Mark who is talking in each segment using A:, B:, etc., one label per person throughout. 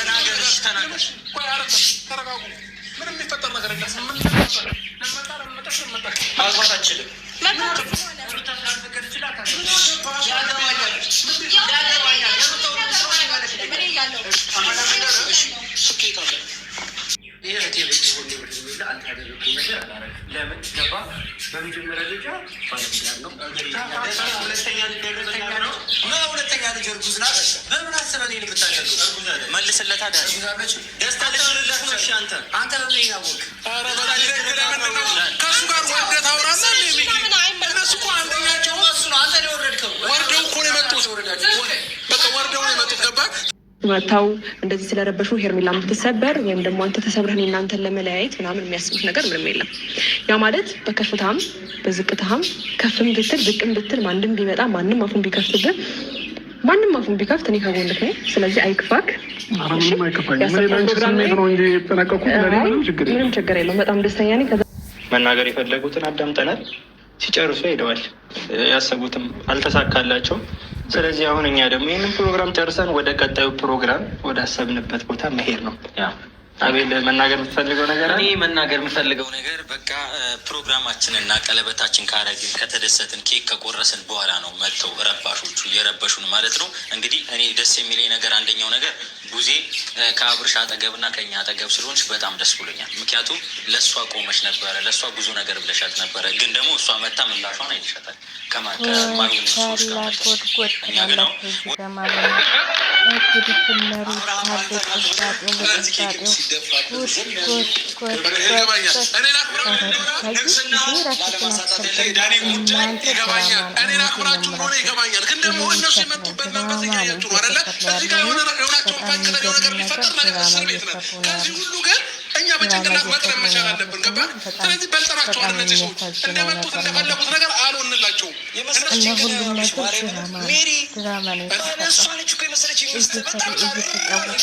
A: ተናገር ቆይ አረተ ተረጋጉ ምንም የሚፈጠር ነገር የለም ምን ማግባት አችልም ለምን ገባ በመጀመሪያ ደረጃ ባለትዳር ነው ሁለተኛ ልጅ እርጉዝ ናት በምን አስበህ እኔን የምታደርገው መልስለት አይደል ደስታ ልጅልለት ነው እሺ አንተ ለምን ያወቅ ከእሱ ጋር ወርደህ ታወራለህ እነሱ እኮ አንደኛቸው እሱ ነው አንተ ነው የወረድከው ወርደው እኮ ነው የመጡት በቃ ወርደው ነው የመጡት ገባ
B: መታው እንደዚህ ስለረበሹ ሄርሜላ የምትሰበር ወይም ደግሞ አንተ ተሰብረህ እናንተን ለመለያየት ምናምን የሚያስቡት ነገር ምንም የለም። ያ ማለት በከፍታም በዝቅታም ከፍም ብትል ዝቅም ብትል ማንም ቢመጣ ማንም አፉን ቢከፍትብህ ማንም አፉን ቢከፍት እኔ ከጎንህ ነኝ። ስለዚህ አይክፋክ።
C: ምንም አይከፋኝም።
B: ምንም ችግር የለውም። በጣም ደስተኛ ነኝ።
D: መናገር የፈለጉትን አዳምጠናል። ሲጨርሱ ሄደዋል። ያሰቡትም አልተሳካላቸውም። ስለዚህ አሁን እኛ ደግሞ ይህንን ፕሮግራም ጨርሰን ወደ ቀጣዩ ፕሮግራም ወደ አሰብንበት ቦታ መሄድ ነው። አቤል መናገር የምትፈልገው ነገር? እኔ መናገር የምፈልገው ነገር በቃ ፕሮግራማችንና ቀለበታችን ካረግን ከተደሰትን ኬክ ከቆረስን በኋላ ነው መጥተው ረባሾቹ እየረበሹን ማለት ነው። እንግዲህ እኔ ደስ የሚለኝ ነገር አንደኛው ነገር ቡዜ ከአብርሽ አጠገብና ከኛ አጠገብ ስለሆንሽ በጣም ደስ ብሎኛል። ምክንያቱም ለእሷ ቆመሽ ነበረ፣ ለእሷ ብዙ ነገር ብለሻት ነበረ። ግን ደግሞ እሷ መታ ምላሿን አይልሻታል ከማሩን ሶች ጋር እኛ ግን ነው
A: እኔን አክብራችሁ ሆነ ይገባኛል። ግን ደግሞ እነሱ የመጡበት መንፈስ እያያችሁ ነው አይደለ? እዚህ ጋር የሆናቸው ፋንክተኛው ነገር ቢፈጠር ነገር እስር ቤት ነን። ከዚህ ሁሉ ግን እኛ በጭንቅላት መጥረን መቻል አለብን። ገባ? ስለዚህ በልጠናቸዋል። እነዚህ ሰዎች እንደመጡት እንደፈለጉት ነገር አልሆንላቸውም። ሜሪ እሷ ነች እኮ የመሰለች ሚስት በጣም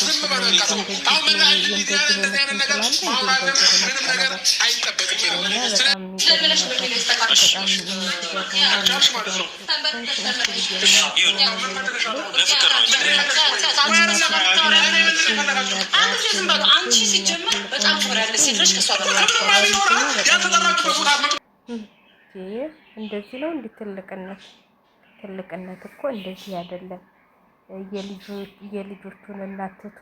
A: ዝም በለቃ አሁን መና እንደዚህ አይነት ነገር ማውራት ምንም ነገር አይጠበቅም።
E: እንደዚህ ነው። እንዲህ ትልቅነት እኮ እንደዚህ አይደለም። የልጆቹን እናት ትቶ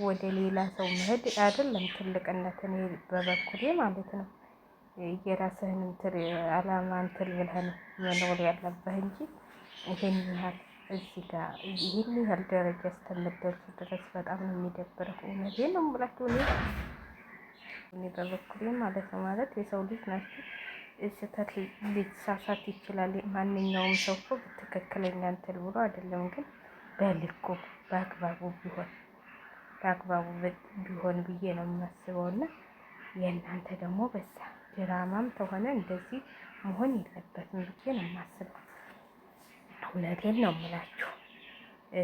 E: ወደ ሌላ ሰው መሄድ አይደለም ትልቅነት። እኔ በበኩሌ ማለት ነው የራስህን እንትን አላማ እንትን ብለህ ነው መኖር ያለብህ እንጂ ይሄን ያህል እዚህ ጋር ይሄን ያህል ደረጃ እስከምትደርሱ ድረስ በጣም ነው የሚደብረው። እውነቴን ነው የምላችሁ። እኔ በበኩሌ ማለት ነው ማለት የሰው ልጅ ናቸው። ስህተት ሊሳሳት ይችላል። ማንኛውም ሰው እኮ በትክክለኛ እንትን ብሎ አይደለም፣ ግን በልኩ በአግባቡ ቢሆን ብዬ ነው የማስበው። እና የእናንተ ደግሞ በዛ ድራማም ተሆነ እንደዚህ መሆን የለበትም ብዬ ነው የማስበው። እውነቴን ነው የምላችሁ።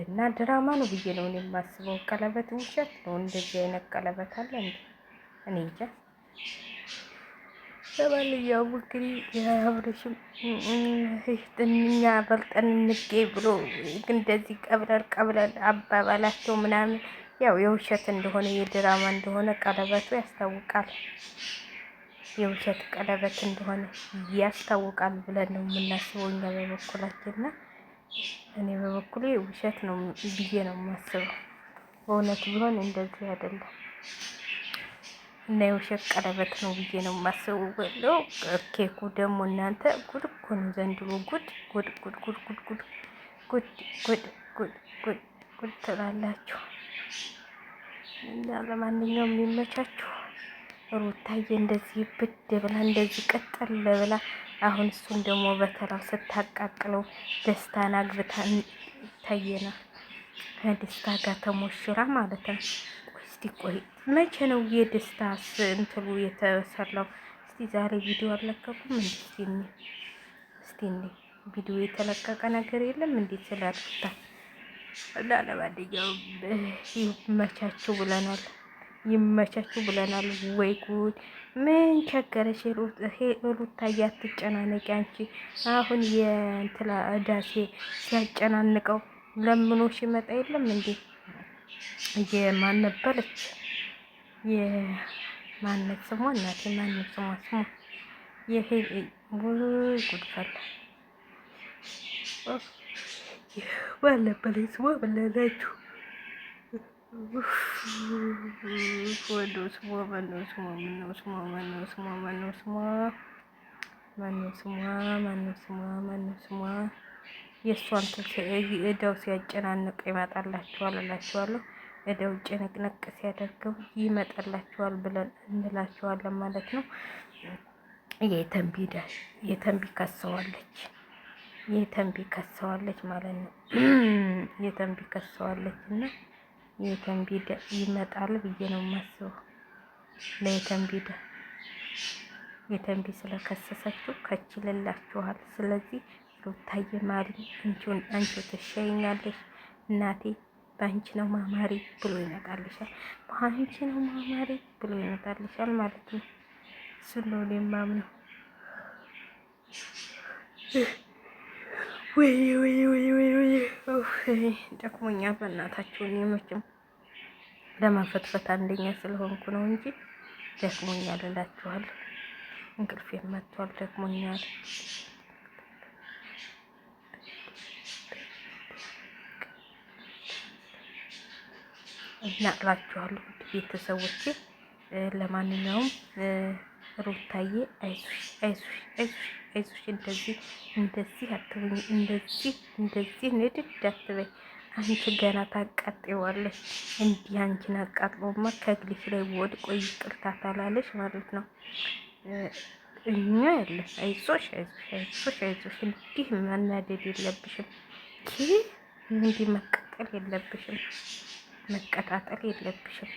E: እና ድራማ ነው ብዬ ነው እኔ የማስበው። ቀለበት ውሸት ነው። እንደዚህ አይነት ቀለበት አለ እንዴ? እኔ እንጃ። ለማንኛውም እንግዲህ የአብርሽም እኛ በልጠን እንገኝ ብሎ እንደዚህ ቀብለል አባባላቸው ምናምን ያው የውሸት እንደሆነ የድራማ እንደሆነ ቀለበቱ ያስታውቃል። የውሸት ቀለበት እንደሆነ ያስታውቃል ብለን ነው የምናስበው እኛ በበኩላችንና እኔ በበኩሌ ውሸት ነው ብዬ ነው የማስበው። በእውነት ቢሆን እንደዚህ አይደለም እና የውሸት ቀለበት ነው ብዬ ነው የማስበው። ኬኩ ደግሞ እናንተ ጉድ እኮ ነው ዘንድሮ። ጉድ ትላላችሁ። እና ለማንኛውም የሚመቻችሁ ሩታዬ እንደዚህ ብድ ብላ እንደዚህ ቀጠል ብላ አሁን እሱን ደግሞ በተራው ስታቃቅለው ደስታን አግብታ ታየና ከደስታ ጋር ተሞሽራ ማለት ነው። ቆይ መቼ ነው የደስታ እንትሉ የተሰራው? እስቲ ዛሬ ቪዲዮ አልለቀቁም እንዴ? እስቲ ቪዲዮ የተለቀቀ ነገር የለም እንዴ ስላልኩታ? እና ለማንኛውም ይመቻችሁ ብለናል። ወይ ጉድ! ምን ቸገረሽ ሩታዬ? አትጨናነቂ አንቺ። አሁን የእንትና እዳሴ ሲያጨናንቀው ለምኖሽ ይመጣ የለም እንዴ? የማን ነበረች የማነት ስሟ እናቴ ማነት ስሟ ይሄ ወይ ጉድፈላ ባለበለኝ ስሟ በለላችሁ ማነው ስሟ የእሷን እዳው ሲያጨናንቅ ይመጣላችኋል እላችኋለሁ። እዳው ጭንቅንቅ ሲያደርገው ይመጣላችኋል ብለን እንላችኋለን ማለት ነው። የተንቢ ከሰዋለች ማለት ነው። የተንቢ ከሰዋለች እና የተንቢ ይመጣል ብዬ ነው የማስበው። የተንቢ ስለከሰሰችው ከችልላችኋል። ስለዚህ ሩታዬ ማሪ አንቺ ትሸኛለሽ እናቴ በአንቺ ነው ማማሪ ብሎ ይመጣልሻል። በአንቺ ነው ማማሪ ብሎ ይመጣልሻል ማለት ነው። እሱን ነው እኔ የማምነው። ደክሞኛል በእናታችሁ። እኔ መቼም ለማፈትፈት አንደኛ ስለሆንኩ ነው እንጂ ደክሞኛል እላችኋለሁ። እንቅልፌን መጥቷል፣ ደክሞኛል። እና እላችኋለሁ ቤተሰቦቼ። ለማንኛውም ሩታዬ አይዞሽ እንደዚህ አትበኝ፣ እንደዚህ ንድድ አትበይ። አንቺ ገና ታቃጥዋለሽ። እንዲህ አንቺን አቃጥሎማ ከእግልሽ ላይ ወድቆ ይቅርታ ታላለሽ ማለት ነው። እኛ ያለ አይዞሽ፣ እንዲህ መናደድ የለብሽም። እንዲህ መቃጠል የለብሽም፣ መቀጣጠል የለብሽም።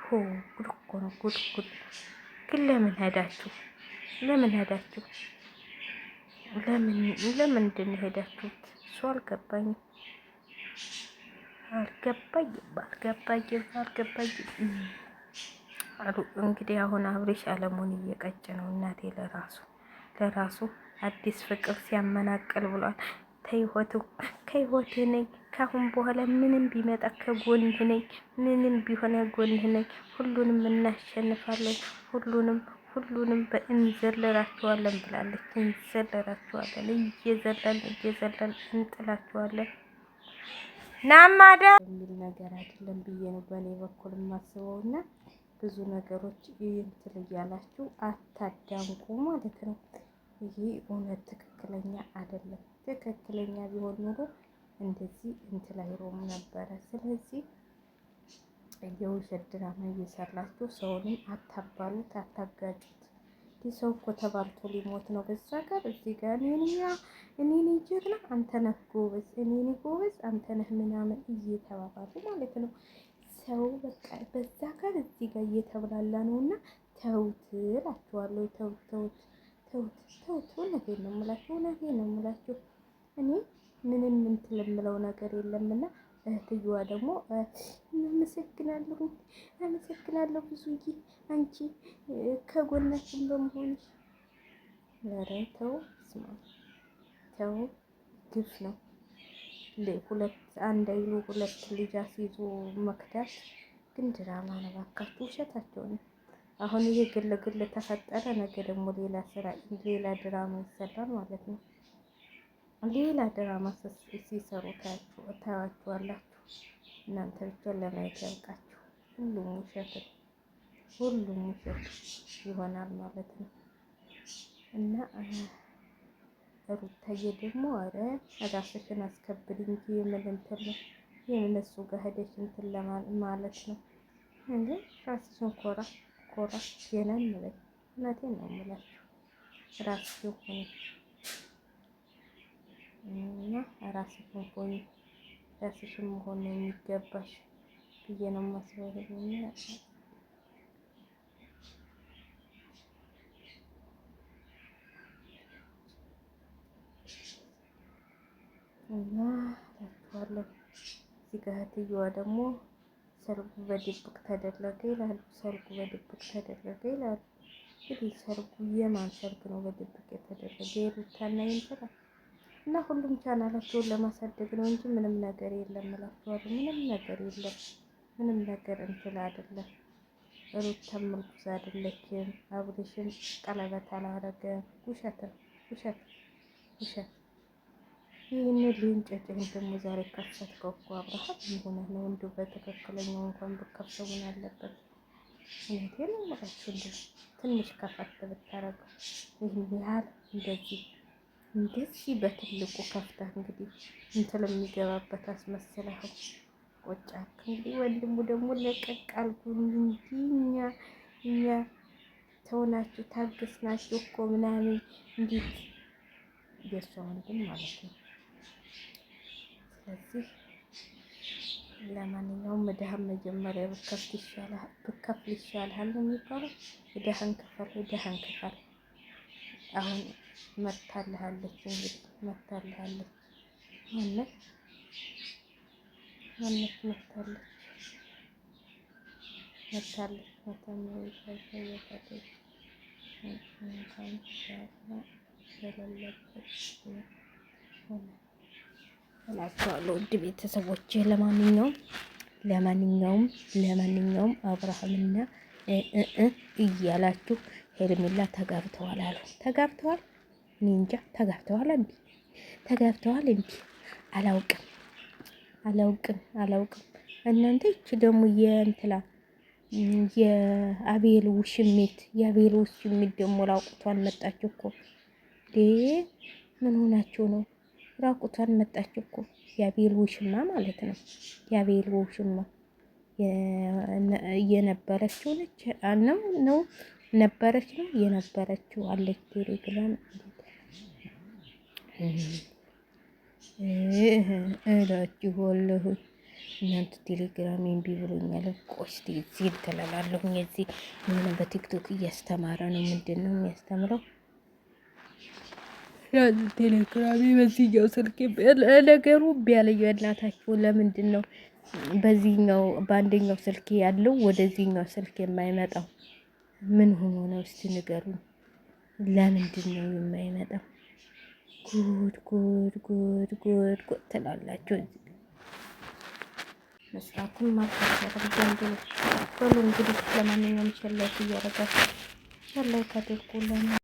E: ጉድ እኮ ነው ጉድ። ግን ለምን ሄዳችሁ? ለምንድን ነው ሄዳችሁት? እሱ አልገባኝም። እንግዲህ አሁን አብሬሽ አለሙን እየቀጭ ነው እናቴ። ለራሱ አዲስ ፍቅር ሲያመናቅል ብሏል። ከህይወት ነኝ፣ ካሁን በኋላ ምንም ቢመጣ ከጎንህ ነኝ፣ ምንም ቢሆን ጎንህ ነኝ፣ ሁሉንም እናሸንፋለን፣ ሁሉንም እንዘለራቸዋለን ብላለች። እንዘለራቸዋለን፣ እየዘለን እንጥላቸዋለን። ናማዳ የሚል ነገር አይደለም ብዬ ነው በእኔ በኩል የማስበው። እና ብዙ ነገሮች እንትን እያላችሁ አታዳንቁ ማለት ነው። ይሄ እውነት ትክክለኛ አይደለም። ትክክለኛ ቢሆን ኖሮ እንደዚህ እንትን አይሮም ነበረ። ስለዚህ የውሸት ድራማ እየሰራችሁ ሰውንም አታባሉት፣ አታጋጩት። ይህ ሰው እኮ ተባልቶ ሊሞት ነው። በዛ ጋር እዚህ ጋር እኔ ጀግና አንተ ነህ ጎበዝ፣ እኔ ጎበዝ አንተ ነህ ምናምን እየተባባሉ ማለት ነው። ሰው በቃ በዛ ጋር እዚህ ጋር እየተብላላ ነውና ተውት እላችኋለሁ። ተውት። እውነቴን ነው የምላችሁ። እኔ ምንም እንትን የምለው ነገር የለምና እህትየዋ ደግሞ አመሰግናለሁ ብዙዬ አንቺ ከጎናችን በመሆንሽ። ኧረ ተው ተው፣ ግፍ ነው። አንድ አይሉ ሁለት ልጅ አስይዞ መክዳት ግን ድራማ ነው። እባካችሁ ውሸታቸው ነው። አሁን ይሄ ግል ተፈጠረ፣ ነገ ደግሞ ሌላ ድራማ ይሰራል ማለት ነው። ሌላ ድራማ ሲሰሩ ታያችኋላችሁ። እናንተ ብቻ ለማየት ያብቃችሁ። ሁሉም ውሸት ይሆናል ማለት ነው። እና ሩታዬ ደግሞ ኧረ ራስሽን አስከብሪ እንጂ የምን እሱ ጋር ሄደሽ እንትን ማለት ነው እንዴ? ራስሽን ኮራ የነን በይ። እውነቴን ነው የምላችሁ። ራስሽን ሆኚ እና ራስሽን ሆኚ፣ ራስሽን መሆን ነው የሚገባሽ ብዬ ነው የማስበው። እና እላችኋለሁ እዚህ ጋር እህትየዋ ደግሞ ሰርጉ በድብቅ ተደረገ ይላሉ። እንግዲህ ሰርጉ የማን ሰርግ ነው በድብቅ የተደረገ? የሩታና የእንትና እና ሁሉም ቻናላቸውን ለማሳደግ ነው እንጂ ምንም ነገር የለም እላችኋለሁ። ምንም ነገር የለም። ምንም ነገር እንትን አይደለም። ሩታም እርጉዝ አይደለችም። አብርሽም ቀለበት አላረገም። ውሸት ነው፣ ውሸት ውሸት። ይህንን ሊንጨጭህን ደግሞ ዛሬ ከፈትከው እኮ አብርሃም ሆነህ ነው እንዲሁ በትክክለኛው እንኳን ብከፍተው ምን አለበት? እውነቴን ነው የምላችሁ። እንዲሁ ትንሽ ከፈት ብታረገው ይህን ያህል እንደዚህ በትልቁ ከፍተህ እንግዲህ እንትን የሚገባበት አስመስለኸው ቆጫክ። እንግዲህ ወንድሙ ደግሞ ለቀቅ አልኩኝ እንጂ እኛ ተውናችሁ ታገስናችሁ እኮ ምናምን እንዴት የእሷ ወንድም ማለት ነው። ስለዚህ ለማንኛውም እዳህን መጀመሪያ ብከፍል ይሻልሃል ነው የሚባለው። እዳህን ክፈል። አሁን መታልሃለች እንግዲህ መታልሃለች። ማነት እላቸዋለሁ ውድ ቤተሰቦቼ። ለማንኛውም አብርሃምና እያላችሁ ሄርሜላ ተጋብተዋል አሉ። ተጋብተዋል? እኔ እንጃ። ተጋብተዋል እንዴ? አላውቅም። እናንተ እቺ ደግሞ የአቤል ውሽሚት ደግሞ ራቁቷን መጣች እኮ። ምን ሆናችሁ ነው? ራቁቷን መጣች እኮ። የአቤል ውሽማ ማለት ነው። የአቤል ውሽማ የነበረችው ነች ነው የነበረችው አለች። ቴሌግራም እላችኋለሁ። እናንተ ቴሌግራም እምቢ ብሎኛል። ቆስቲ እዚህ ተላላለሁ። እዚህ ምን በቲክቶክ እያስተማረ ነው። ምንድን ነው የሚያስተምረው? ቴሌግራም በዚህኛው ስልክ ነገሩ ቢያለዩ እናታችሁ። ለምንድን ነው በአንደኛው ስልክ ያለው ወደዚህኛው ስልክ የማይመጣው? ምን ሆኖ ነው? እስቲ ንገሩኝ። ለምንድን ነው የማይመጣው? ጉድ ትላላችሁ። መስራቱን ማካፈል ጀምሩ። በሉ እንግዲህ ለማንኛውም ሸላይት እያደረጋችሁ ሸላይት አድርጉ።